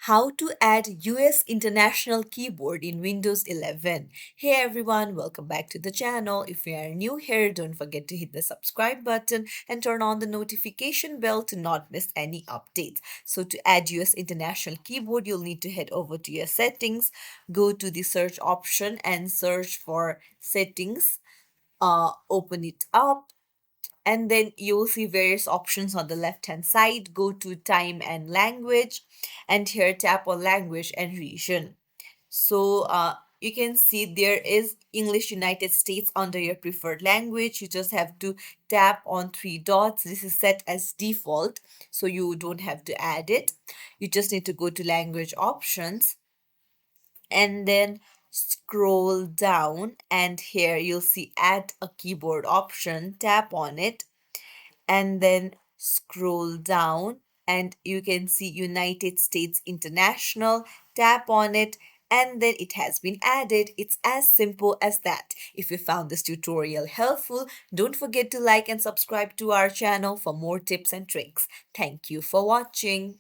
How to add US International Keyboard in Windows 11. Hey everyone, welcome back to the channel. If you are new here, don't forget to hit the subscribe button and turn on the notification bell to not miss any updates. So to add US International Keyboard, you'll need to head over to your settings, go to the search option and search for settings. Open it up, and then you'll see various options on the left hand side. Go to time and language, and here tap on language and region. So you can see there is English United States under your preferred language. You just have to tap on three dots. This is set as default, so you don't have to add it. You just need to go to language options and then scroll down, and here you'll see add a keyboard option. Tap on it and then scroll down, and you can see United States International. Tap on it and then it has been added. It's as simple as that. If you found this tutorial helpful, don't forget to like and subscribe to our channel for more tips and tricks. Thank you for watching.